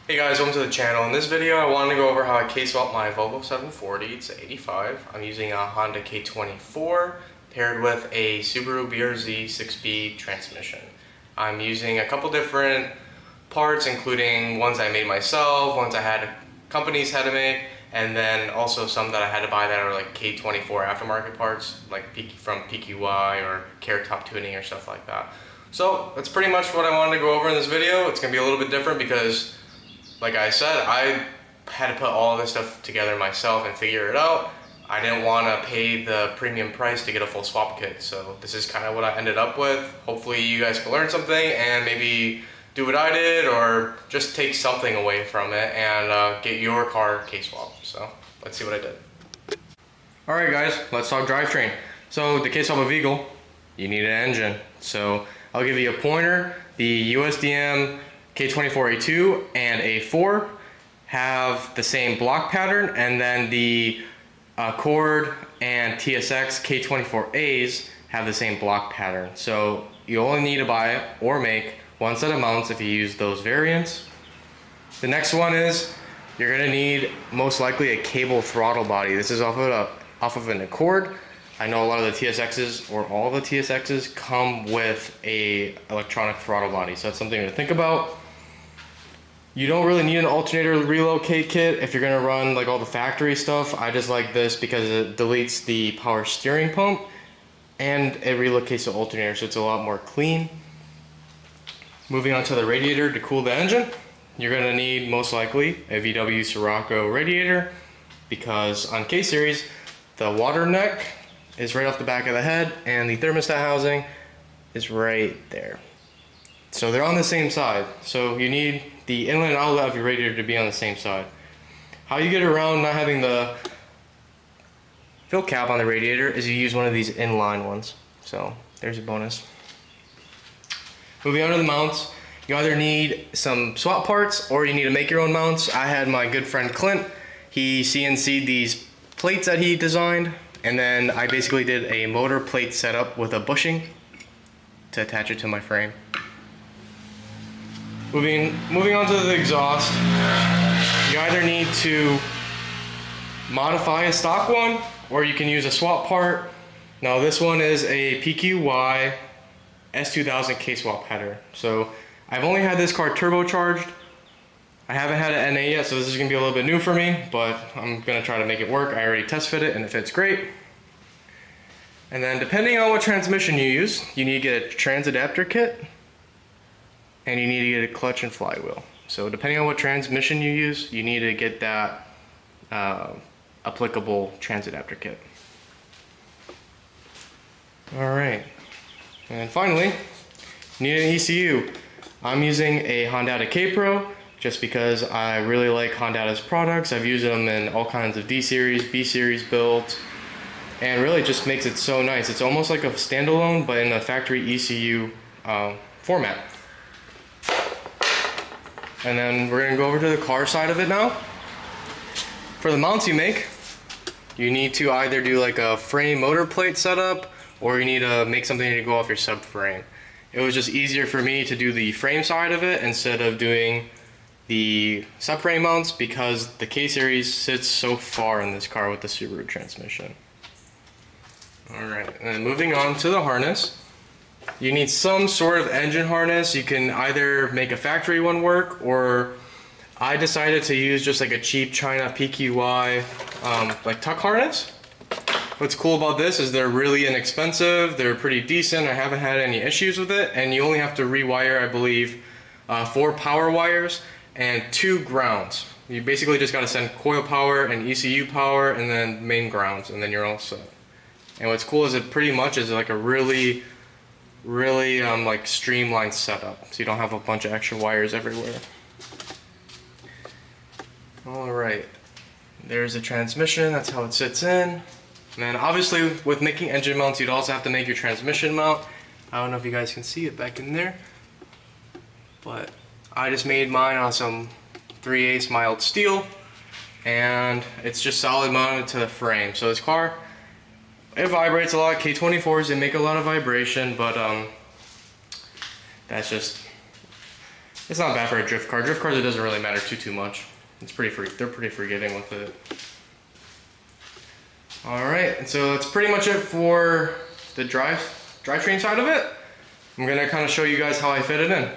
Hey guys, welcome to the channel. In this video I wanted to go over how I K-swapped my Volvo 740. It's 85. I'm using a Honda K24 paired with a Subaru BRZ 6-speed transmission. I'm using a couple different parts, including ones I made myself, ones I had companies had to make, and then also some that I had to buy that are like K24 aftermarket parts, like from PQY or Care Top Tuning or stuff like that. So that's pretty much what I wanted to go over in this video. It's going to be a little bit different because, like I said, I had to put all this stuff together myself and figure it out. I didn't want to pay the premium price to get a full swap kit, so this is kind of what I ended up with. Hopefully you guys can learn something and maybe do what I did or just take something away from it and get your car K-swap. So let's see what I did. Alright guys, let's talk drivetrain. So to K-swap a vehicle, you need an engine. So I'll give you a pointer. The USDM K24A2 and A4 have the same block pattern, and then the Accord and TSX K24As have the same block pattern. So you only need to buy or make one set of mounts if you use those variants. The next one is you're gonna need most likely a cable throttle body. This is off of an Accord. I know a lot of the TSXs or all the TSXs come with a electronic throttle body, so that's something to think about. You don't really need an alternator relocate kit if you're gonna run like all the factory stuff. I just like this because it deletes the power steering pump and it relocates the alternator, so it's a lot more clean. Moving on to the radiator to cool the engine, you're gonna need most likely a VW Sirocco radiator because on K-Series, the water neck is right off the back of the head and the thermostat housing is right there. So they're on the same side. So you need the inlet and outlet of your radiator to be on the same side. How you get around not having the fill cap on the radiator is you use one of these inline ones. So there's a bonus. Moving on to the mounts, you either need some swap parts or you need to make your own mounts. I had my good friend Clint, he CNC'd these plates that he designed, and then I basically did a motor plate setup with a bushing to attach it to my frame. Moving on to the exhaust, you either need to modify a stock one or you can use a swap part. Now this one is a PQY S2000 K-swap header. So I've only had this car turbocharged. I haven't had an NA yet, so this is gonna be a little bit new for me, but I'm gonna try to make it work. I already test fit it and it fits great. And then depending on what transmission you use, you need to get a trans adapter kit and you need to get a clutch and flywheel. So depending on what transmission you use, you need to get that applicable trans adapter kit. All right, and then finally, you need an ECU. I'm using a Honda K-Pro just because I really like Honda's products. I've used them in all kinds of D-Series, B-Series builds, and really just makes it so nice. It's almost like a standalone, but in a factory ECU format. And then we're gonna go over to the car side of it now. For the mounts you make, you need to either do like a frame motor plate setup or you need to make something to go off your subframe. It was just easier for me to do the frame side of it instead of doing the subframe mounts because the K-Series sits so far in this car with the Subaru transmission. Alright, and then moving on to the harness. You need some sort of engine harness. You can either make a factory one work, or I decided to use just like a cheap China PQY like tuck harness. What's cool about this is they're really inexpensive, they're pretty decent, I haven't had any issues with it, and you only have to rewire, I believe, 4 power wires and 2 grounds. You basically just got to send coil power and ECU power and then main grounds, and then you're all set. And what's cool is it pretty much is like a really like streamlined setup, so you don't have a bunch of extra wires everywhere. Alright, there's the transmission, that's how it sits in. And then obviously with making engine mounts, you'd also have to make your transmission mount. I don't know if you guys can see it back in there, but I just made mine on some 3/8 mild steel, and it's just solid mounted to the frame. So this car, it vibrates a lot. K24s, they make a lot of vibration, but that's just It's not bad for a drift car. Drift cars, it doesn't really matter too much. It's pretty free. They're pretty forgiving with it. All right, and so that's pretty much it for the drivetrain side of it. I'm gonna kind of show you guys how I fit it in.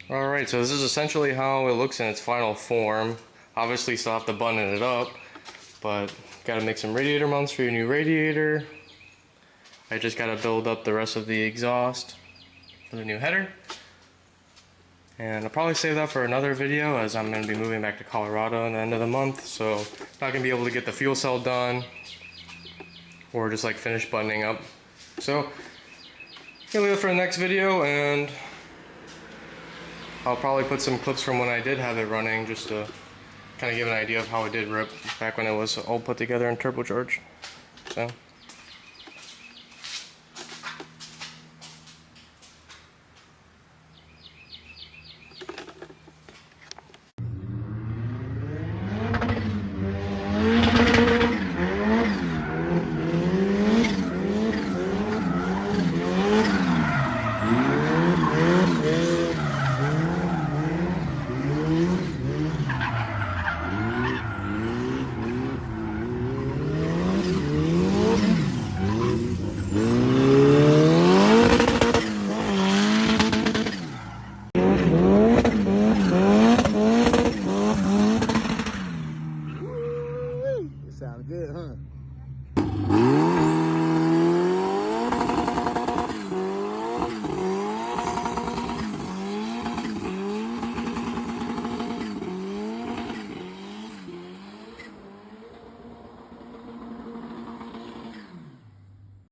Alright, so this is essentially how it looks in its final form. Obviously still have to button it up, but gotta make some radiator mounts for your new radiator. I just gotta build up the rest of the exhaust for the new header. And I'll probably save that for another video, as I'm going to be moving back to Colorado at the end of the month, so not going to be able to get the fuel cell done or just like finish buttoning up. So gonna leave it for the next video, and I'll probably put some clips from when I did have it running just to kind of give an idea of how it did rip back when it was all put together and turbocharged. So